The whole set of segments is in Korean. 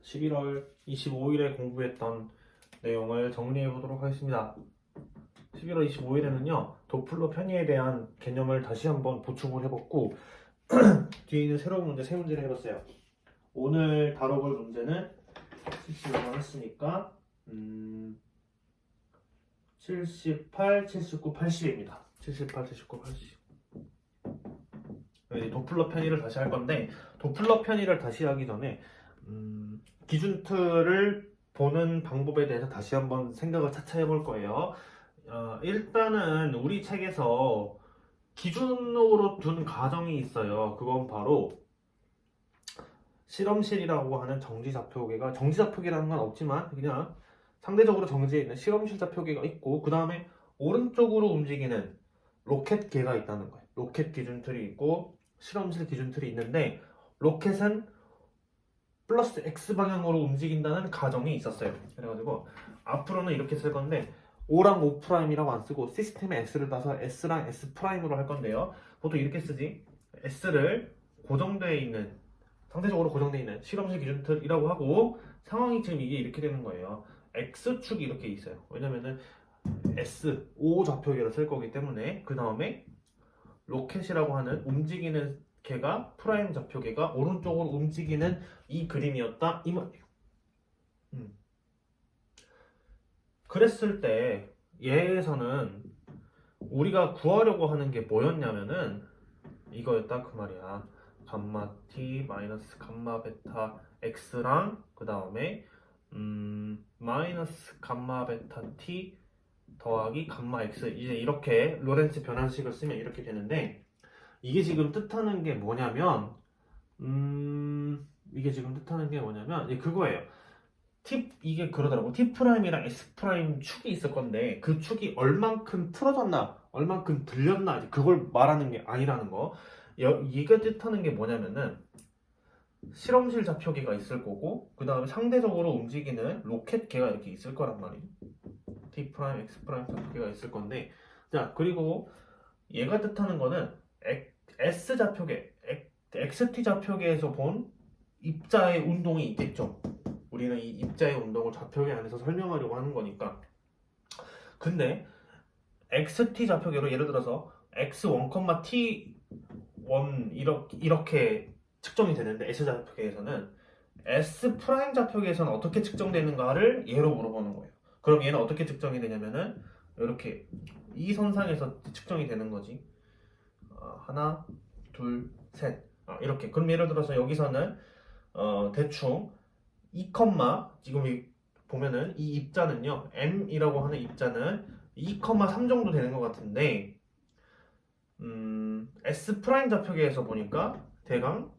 11월 25일에 공부했던 내용을 정리해 보도록 하겠습니다. 11월 25일에는요, 도플러 편의에 대한 개념을 다시 한번 보충을 해봤고, 뒤에 있는 새로운 문제, 세 문제를 해봤어요. 오늘 다뤄볼 문제는 70만 했으니까, 78, 79, 80입니다. 78, 79, 80. 이제 도플러 편의를 다시 할 건데, 도플러 편의를 다시 하기 전에, 기준 틀을 보는 방법에 대해서 다시 한번 생각을 차차 해볼 거예요. 일단은 우리 책에서 기준으로 둔 가정이 있어요. 그건 바로 실험실이라고 하는 정지좌표계가, 정지좌표계라는 건 없지만 그냥 상대적으로 정지해 있는 실험실 좌표계가 있고, 그 다음에 오른쪽으로 움직이는 로켓계가 있다는 거예요. 로켓 기준틀이 있고 실험실 기준틀이 있는데, 로켓은 플러스 X방향으로 움직인다는 가정이 있었어요. 그래가지고 앞으로는 이렇게 쓸 건데, O랑 O''이라고 안 쓰고 시스템에 S를 따서 S랑 S'으로 할 건데요. 보통 이렇게 쓰지. S를 고정되어 있는, 상대적으로 고정되어 있는 실험실 기준틀이라고 하고, 상황이 지금 이게 이렇게 되는 거예요. X축이 이렇게 있어요. 왜냐면은 S, O 좌표계를 쓸 거기 때문에. 그 다음에 로켓이라고 하는 움직이는 걔가, 프라임 좌표계가 오른쪽으로 움직이는 이 그림이었다 이 말이에요. 그랬을 때 얘에서는 우리가 구하려고 하는 게 뭐였냐면은 이거였다 그 말이야. 감마 t 마이너스 감마 베타 x랑 그 다음에 마이너스 감마 베타 t 더하기 감마 x, 이제 이렇게 로렌츠 변환식을 쓰면 이렇게 되는데, 이게 지금 뜻하는 게 뭐냐면 이게 그거예요. 이게 그러더라고. T'이랑 S'프라임 축이 있을 건데, 그 축이 얼만큼 틀어졌나 얼만큼 들렸나, 이제 그걸 말하는 게 아니라는 거. 이게 뜻하는 게 뭐냐면은 실험실 좌표계가 있을 거고, 그 다음에 상대적으로 움직이는 로켓계가 이렇게 있을 거란 말이에요. T'프라임, X프라임 좌표계가 있을 건데, 자, 그리고 얘가 뜻하는 거는 S 좌표계, XT 좌표계에서 본 입자의 운동이 있겠죠. 우리는 이 입자의 운동을 좌표계 안에서 설명하려고 하는 거니까. 근데 XT 좌표계로 예를 들어서 x1, t1 이렇게 측정이 되는데, S 좌표계에서는 S 프라임 좌표계에서는 어떻게 측정되는가를 얘로 물어보는 거예요. 그럼 얘는 어떻게 측정이 되냐면은 이렇게 이 선상에서 측정이 되는 거지. 하나, 둘, 셋. 이렇게. 그럼 예를 들어서 여기서는 대충 2, 지금 보면은 이 입자는요, M이라고 하는 입자는 2,3 정도 되는 것 같은데, S 프라임 좌표계에서 보니까 대강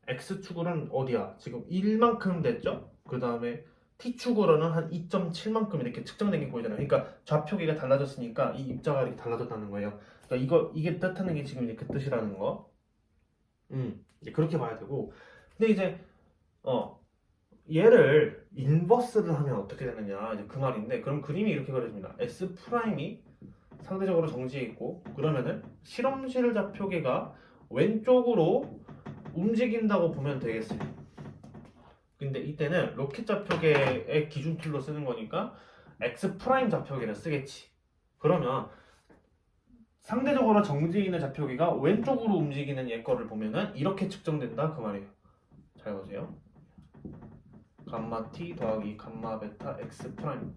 X축으로는 어디야? 지금 1만큼 됐죠? 그 다음에 T축으로는 한 2.7만큼 이렇게 측정된 게 보이잖아요. 그러니까 좌표계가 달라졌으니까 이 입자가 이렇게 달라졌다는 거예요. 그러니까 이게 뜻하는 게 지금 이제 그 뜻이라는 거. 이제 그렇게 봐야 되고. 근데 이제 얘를 인버스를 하면 어떻게 되느냐, 이제 그 말인데, 그럼 그림이 이렇게 그려집니다. S 프라임이 상대적으로 정지해 있고, 그러면은 실험실 좌표계가 왼쪽으로 움직인다고 보면 되겠어요. 근데 이때는 로켓 좌표계의 기준툴로 쓰는 거니까 X 프라임 좌표계를 쓰겠지. 그러면 상대적으로 정지해 있는 좌표계가 왼쪽으로 움직이는 얘 거를 보면은 이렇게 측정된다 그 말이에요. 잘 보세요. 감마 t 더하기 감마 베타 x 프라임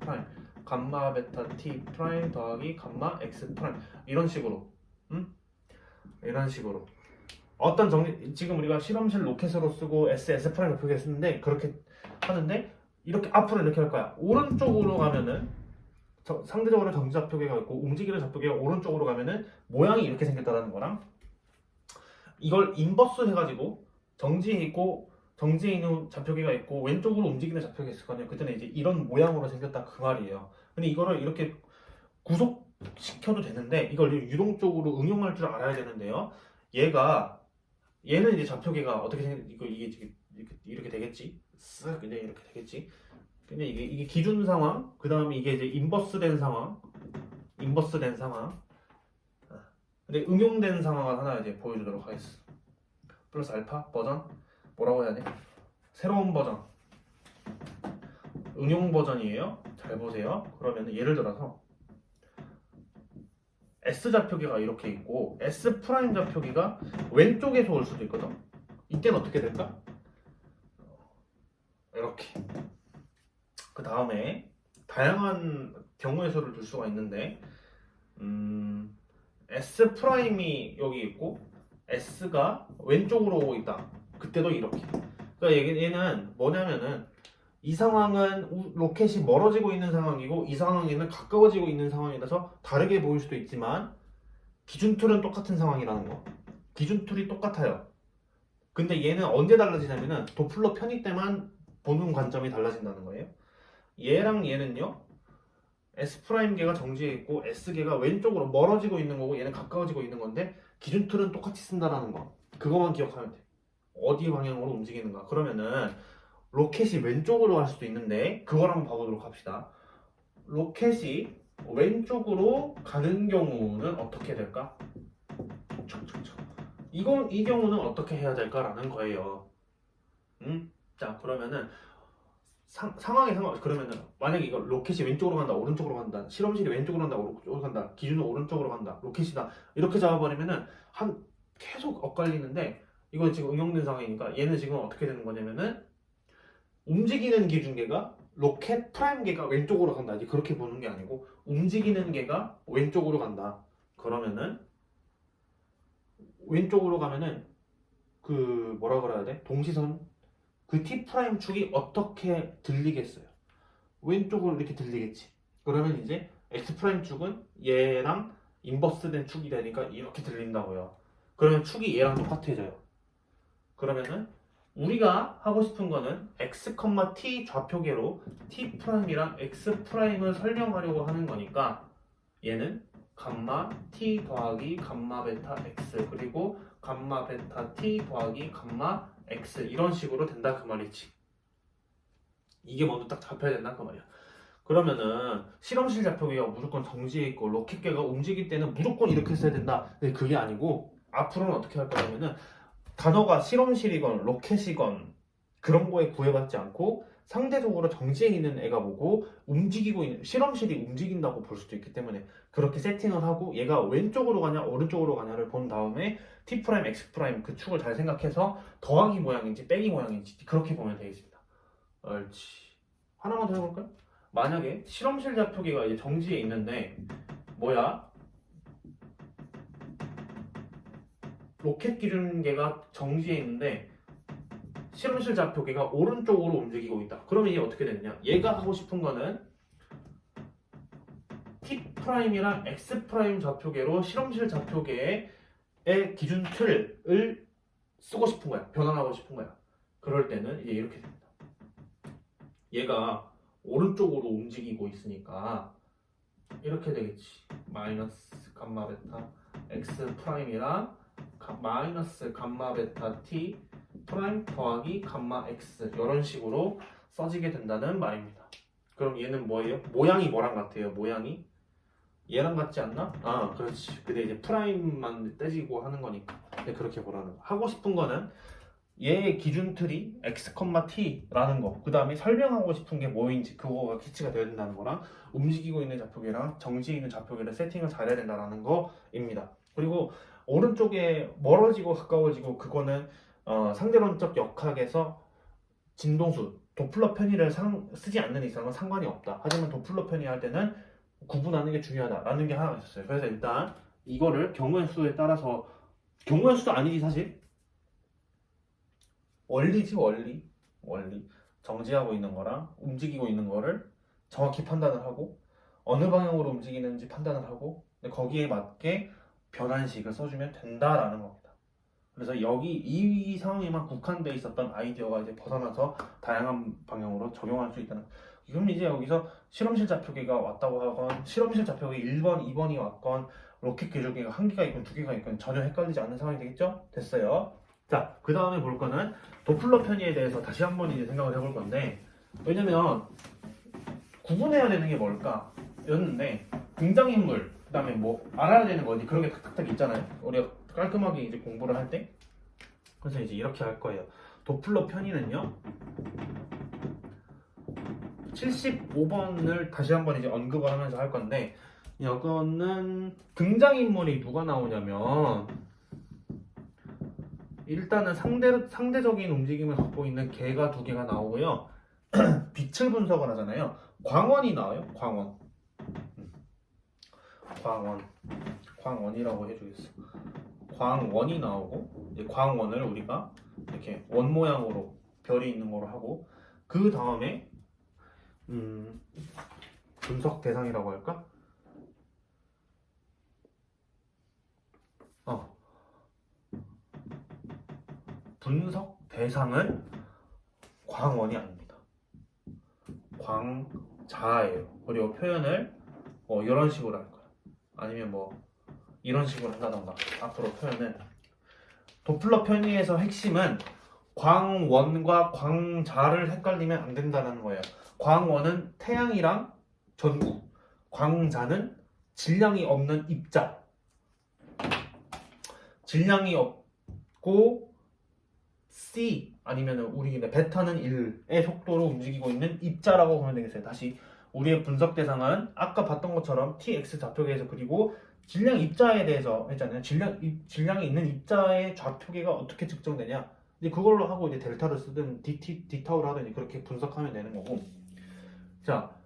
감마 베타 t 프라임 더하기 감마 x 프라임, 이런 식으로. 이런 식으로 어떤 지금 우리가 실험실 로켓으로 쓰고 S 프라임 좌표계 쓰는데, 그렇게 하는데 이렇게 앞으로 이렇게 할 거야. 오른쪽으로 가면은 상대적으로 정지 좌표계가 있고, 움직이는 좌표계가 오른쪽으로 가면은 모양이 이렇게 생겼다는 거랑, 이걸 인버스 해가지고 정지해 있는 좌표계가 있고 왼쪽으로 움직이는 좌표계가 있을 거 아니에요. 그때는 이제 이런 모양으로 생겼다 그 말이에요. 근데 이거를 이렇게 구속시켜도 되는데, 이걸 유동적으로 응용할 줄 알아야 되는데요. 얘는 이제 좌표계가 어떻게 이게 이렇게 되겠지. 쓱 그냥 이렇게 되겠지. 근데 이게 기준 상황, 그 다음에 이게 이제 인버스된 상황. 근데 응용된 상황을 하나 이제 보여주도록 하겠습니다. 플러스 알파 버전, 뭐라고 해야 돼? 새로운 버전. 응용 버전이에요. 잘 보세요. 그러면 예를 들어서 S 좌표기가 이렇게 있고 S 프라임 좌표기가 왼쪽에서 올 수도 있거든. 이때는 어떻게 될까? 이렇게. 그 다음에 다양한 경우의 수를 둘 수가 있는데 S 프라임이 여기 있고 S가 왼쪽으로 오고 있다. 그때도 이렇게. 그러니까 얘는 뭐냐면은 이 상황은 로켓이 멀어지고 있는 상황이고 이 상황에는 가까워지고 있는 상황이라서 다르게 보일 수도 있지만 기준 툴은 똑같은 상황이라는 거. 기준 툴이 똑같아요. 근데 얘는 언제 달라지냐면은 도플러 편입 때만 보는 관점이 달라진다는 거예요. 얘랑 얘는요. S'계가 정지해 있고 S계가 왼쪽으로 멀어지고 있는 거고 얘는 가까워지고 있는 건데 기준 툴은 똑같이 쓴다라는 거. 그거만 기억하면 돼. 어디 방향으로 움직이는가. 그러면은 로켓이 왼쪽으로 갈 수도 있는데 그걸 한번 봐보도록 합시다. 로켓이 왼쪽으로 가는 경우는 어떻게 될까? 이 경우는 어떻게 해야 될까라는 거예요. 자, 그러면은 상황에 상황 그러면은 만약에 이거 로켓이 왼쪽으로 간다 오른쪽으로 간다 실험실이 왼쪽으로 간다 오른쪽으로 간다 기준은 오른쪽으로 간다 로켓이다 이렇게 잡아버리면은 한 계속 엇갈리는데 이거 지금 응용된 상황이니까 얘는 지금 어떻게 되는 거냐면은 움직이는 기준계가 로켓 프라임계가 왼쪽으로 간다 이제 그렇게 보는 게 아니고 움직이는 계가 왼쪽으로 간다 그러면은 왼쪽으로 가면은 그 뭐라 그래야 돼 동시선 그 T 프라임 축이 어떻게 들리겠어요? 왼쪽으로 이렇게 들리겠지. 그러면 이제 X 프라임 축은 얘랑 인버스된 축이 되니까 이렇게 들린다고요. 그러면 축이 얘랑 똑같아져요. 그러면은 우리가 하고 싶은 거는 X, T 좌표계로 T 프라임이랑 X 프라임을 설명하려고 하는 거니까 얘는 감마 T 더하기 감마 베타 X 그리고 감마 베타 T 더하기 감마 X 이런 식으로 된다 그 말이지. 이게 먼저 딱 잡혀야 된다 그 말이야. 그러면은 실험실 좌표계가 무조건 정지해 있고 로켓계가 움직일 때는 무조건 이렇게 써야 된다. 근데 그게 아니고 앞으로는 어떻게 할 거냐면은 단어가 실험실이건 로켓이건 그런 거에 구애받지 않고 상대적으로 정지해 있는 애가 보고 움직이고 있는 실험실이 움직인다고 볼 수도 있기 때문에 그렇게 세팅을 하고 얘가 왼쪽으로 가냐 오른쪽으로 가냐를 본 다음에 T 프라임, X 프라임 그 축을 잘 생각해서 더하기 모양인지 빼기 모양인지 그렇게 보면 되겠습니다. 옳지. 하나만 더 해볼까요? 만약에 실험실 좌표계가 이제 정지해 있는데 뭐야? 로켓 기준계가 정지해 있는데 실험실 좌표계가 오른쪽으로 움직이고 있다. 그러면 이게 어떻게 되느냐? 얘가 하고 싶은 거는 T 프라임이랑 X 프라임 좌표계로 실험실 좌표계의 기준 틀을 쓰고 싶은 거야. 변환하고 싶은 거야. 그럴 때는 이제 이렇게 됩니다. 얘가 오른쪽으로 움직이고 있으니까 이렇게 되겠지. 마이너스 감마 베타 X 프라임이랑 마이너스 감마 베타 T 프라임 더하기 감마 X 이런 식으로 써지게 된다는 말입니다. 그럼 얘는 뭐예요? 모양이 뭐랑 같아요? 모양이? 얘랑 같지 않나? 아 그렇지. 근데 이제 프라임만 떼지고 하는 거니까 그렇게 보라는 거. 하고 싶은 거는 얘의 기준 틀이 x, t라는 거. 그 다음에 설명하고 싶은 게 뭐인지 그거가 캐치가 되어야 된다는 거랑 움직이고 있는 좌표계랑 정지해 있는 좌표계를 세팅을 잘해야 된다는 거입니다. 그리고 오른쪽에 멀어지고 가까워지고 그거는 상대론적 역학에서 진동수 도플러 편의를 쓰지 않는 이상은 상관이 없다. 하지만 도플러 편의 할 때는 구분하는 게 중요하다라는 게 하나 있었어요. 그래서 일단 이거를 경우의 수에 따라서 경우의 수도 아니지 사실 원리지 원리 정지하고 있는 거랑 움직이고 있는 거를 정확히 판단을 하고 어느 방향으로 움직이는지 판단을 하고 거기에 맞게 변환식을 써주면 된다라는 겁니다. 그래서 여기 이 상황에만 국한되어 있었던 아이디어가 이제 벗어나서 다양한 방향으로 적용할 수 있다는. 그럼 이제 여기서 실험실 좌표계가 왔다고 하건 실험실 좌표계 1번, 2번이 왔건 로켓 궤적계가 한 개가 있건 두 개가 있건 전혀 헷갈리지 않는 상황이 되겠죠? 됐어요. 자, 그 다음에 볼 거는 도플러 편의에 대해서 다시 한번 이제 생각을 해볼 건데 왜냐면 구분해야 되는 게 뭘까? 였는데 등장인물 그 다음에 뭐 알아야 되는 거지 그런 게 탁탁탁 있잖아요. 우리가 깔끔하게 이제 공부를 할 때 그래서 이제 이렇게 할 거예요. 도플러 편의는요 75번을 다시 한번 이제 언급을 하면서 할 건데, 이거는 등장인물이 누가 나오냐면, 일단은 상대적인 움직임을 갖고 있는 개가 두 개가 나오고요. 빛을 분석을 하잖아요. 광원이 나와요. 광원이라고 해주겠어. 광원이 나오고, 이제 광원을 우리가 이렇게 원 모양으로 별이 있는 거로 하고, 그 다음에 분석 대상이라고 할까? 분석 대상은 광원이 아닙니다. 광자예요. 그리고 표현을 이런 식으로 할 거야. 아니면 이런 식으로 한다던가. 앞으로 표현은 도플러 편의에서 핵심은 광원과 광자를 헷갈리면 안 된다는 거예요. 광원은 태양이랑 전구, 광자는 질량이 없는 입자. 질량이 없고 C 아니면 우리 베타는 1의 속도로 움직이고 있는 입자라고 보면 되겠어요. 다시 우리의 분석 대상은 아까 봤던 것처럼 TX 좌표계에서 그리고 질량 입자에 대해서 했잖아요. 질량이 있는 입자의 좌표계가 어떻게 측정되냐. 이제 그걸로 하고 이제 델타를 쓰든 디타우를 하든 그렇게 분석하면 되는 거고. 자,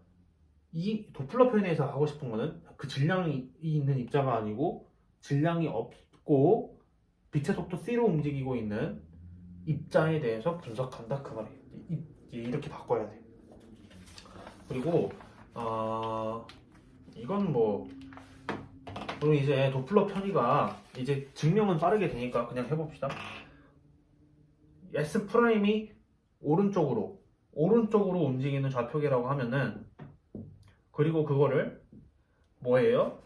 이 도플러 표현에서 하고 싶은 거는 그 질량이 있는 입자가 아니고 질량이 없고 빛의 속도 C로 움직이고 있는 입자에 대해서 분석한다 그 말이에요. 이렇게 바꿔야 돼. 그리고 이건 그럼 이제 도플러 편의가 이제 증명은 빠르게 되니까 그냥 해봅시다. S 프라임이 오른쪽으로 움직이는 좌표계라고 하면은, 그리고 그거를 뭐예요?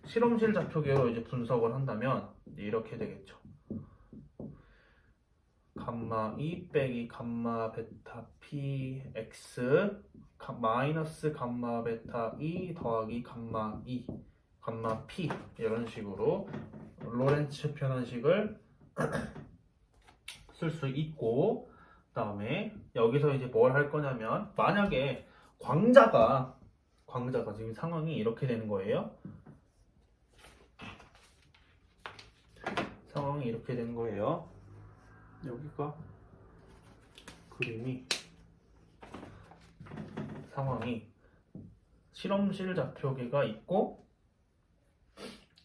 실험실 좌표계로 이제 분석을 한다면 이렇게 되겠죠. 감마 2 빼기 감마 베타 p x 마이너스 감마 베타 2 더하기 감마 2 감마 p 이런 식으로 로렌츠 변환식을 쓸 수 있고, 그 다음에 여기서 이제 뭘 할 거냐면, 만약에 광자가 지금 상황이 이렇게 되는 거예요. 상황이 이렇게 되는 거예요. 여기가 그림이 상황이 실험실 좌표계가 있고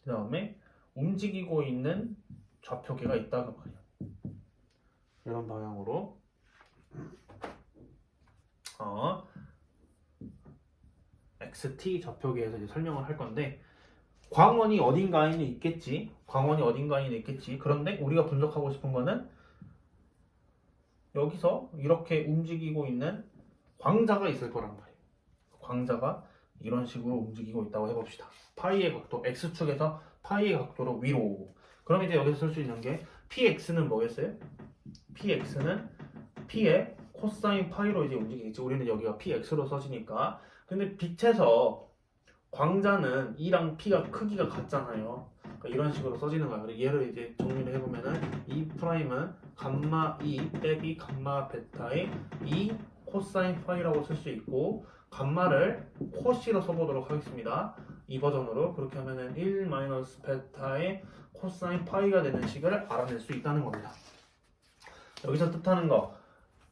그 다음에 움직이고 있는 좌표계가 있다 그 말이야. 이런 방향으로 XT 좌표계에서 이제 설명을 할 건데, 광원이 어딘가에는 있겠지. 그런데 우리가 분석하고 싶은 거는 여기서 이렇게 움직이고 있는 광자가 있을 거란 말이에요. 광자가 이런 식으로 움직이고 있다고 해봅시다. 파이의 각도, X축에서 파이의 각도로 위로. 그럼 이제 여기서 쓸 수 있는 게 PX는 뭐겠어요? PX는 P의 코사인 파이로 이제 움직이겠지. 우리는 여기가 PX로 써지니까. 근데 빛에서 광자는 E랑 P가 크기가 같잖아요. 그러니까 이런 식으로 써지는 거야. 그래서 얘를 이제 정리를 해보면은 E 프라임은 감마 E 빼기 감마 베타의 E 코사인 파이라고 쓸 수 있고, 감마를 코시로 써보도록 하겠습니다. 이 버전으로. 그렇게 하면은 1 마이너스 베타의 코사인 파이가 되는 식을 알아낼 수 있다는 겁니다. 여기서 뜻하는 거.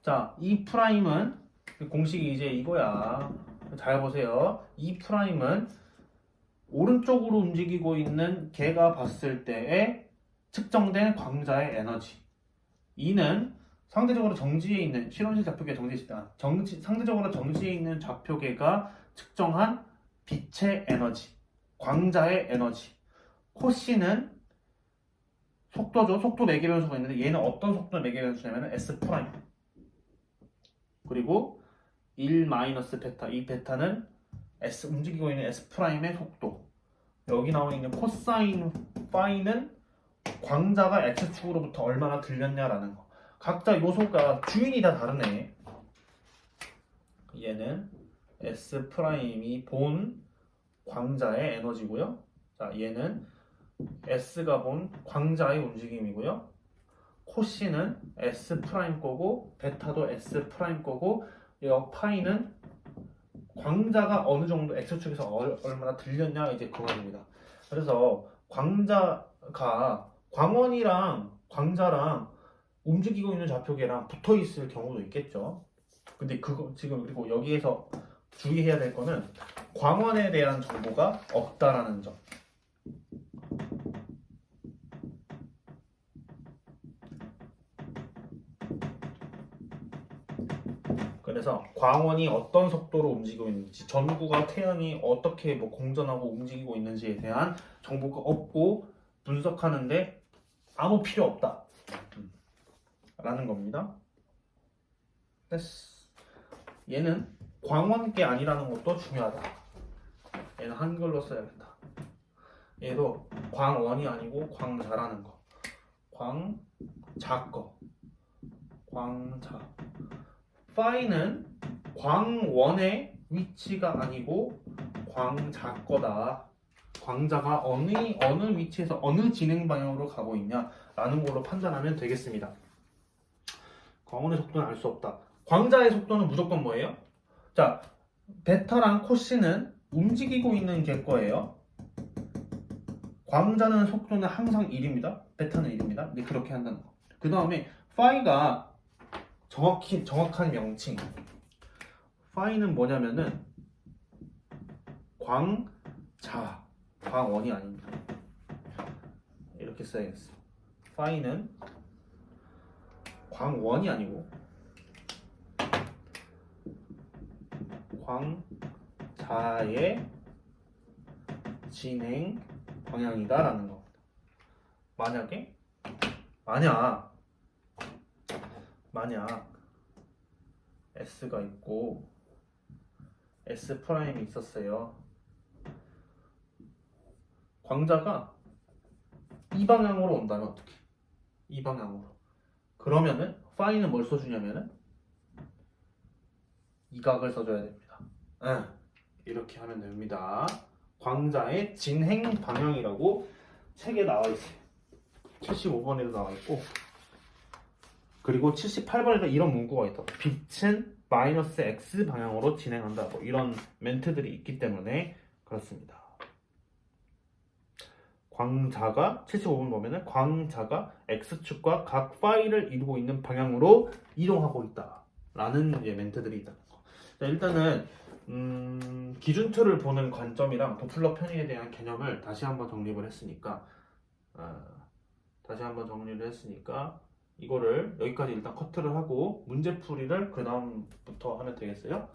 자, E 프라임은 공식이 이제 이거야. 잘 보세요. E 프라임은 오른쪽으로 움직이고 있는 걔가 봤을 때에 측정된 광자의 에너지. E는 상대적으로 정지해 있는 실험실 좌표계 상대적으로 정지해 있는 좌표계가 측정한 빛의 에너지, 광자의 에너지. 코시는 속도죠. 속도 매개 변수가 있는데 얘는 어떤 속도 매개 변수냐면 S 프라임. 그리고 1 마이너스 베타, 이 베타는 움직이고 있는 S 프라임의 속도. 여기 나와 있는 코사인 파이는 광자가 X축으로부터 얼마나 들렸냐라는 거. 각자 요소가 주인이 다 다르네. 얘는 S 프라임이 본 광자의 에너지고요. 자, 얘는 S가 본 광자의 움직임이고요. 코시는 S 프라임 거고 베타도 S 프라임 거고, 이 파이는 광자가 어느 정도 x축에서 얼마나 들렸냐 이제 그 말입니다. 그래서 광자가 광원이랑 광자랑 움직이고 있는 좌표계랑 붙어 있을 경우도 있겠죠. 근데 그거 지금 그리고 여기에서 주의해야 될 거는 광원에 대한 정보가 없다라는 점. 그래서 광원이 어떤 속도로 움직이고 있는지, 전구가 태양이 어떻게 뭐 공전하고 움직이고 있는지에 대한 정보가 없고 분석하는데 아무 필요 없다 라는 겁니다. 됐어. 얘는 광원계 아니라는 것도 중요하다. 얘는 한글로 써야겠다. 얘도 광원이 아니고 광자라는 거. 광자 거. 광자. 파이는 광원의 위치가 아니고 광자 거다. 광자가 어느 위치에서 어느 진행 방향으로 가고 있냐라는 걸로 판단하면 되겠습니다. 광원의 속도는 알 수 없다. 광자의 속도는 무조건 뭐예요? 자, 베타랑 코시는 움직이고 있는 게 거예요. 광자는 속도는 항상 1입니다. 베타는 1입니다. 근데 그렇게 한다는 거. 그 다음에 파이가 정확한 명칭. 파이는 뭐냐면은 광자, 광원이 아닙니다. 이렇게 써야겠어. 파이는 광원이 아니고 광자의 진행 방향이다라는 겁니다. 만약 S가 있고 S 프라임이 있었어요. 광자가 이 방향으로 온다면 어떻게? 이 방향으로. 그러면은 파이는 뭘 써주냐면은 이 각을 써줘야 됩니다. 이렇게 하면 됩니다. 광자의 진행 방향이라고 책에 나와 있어요. 75번에도 나와 있고, 그리고 78번에도 이런 문구가 있다. 빛은 마이너스 x 방향으로 진행한다. 뭐 이런 멘트들이 있기 때문에 그렇습니다. 광자가 75번 보면은 광자가 x축과 각 파이를 이루고 있는 방향으로 이동하고 있다라는 이제 멘트들이 있다는 거. 자, 일단은 기준틀을 보는 관점이랑 도플러 편의에 대한 개념을 다시 한번 정리를 했으니까 이거를 여기까지 일단 커트를 하고 문제풀이를 그 다음부터 하면 되겠어요.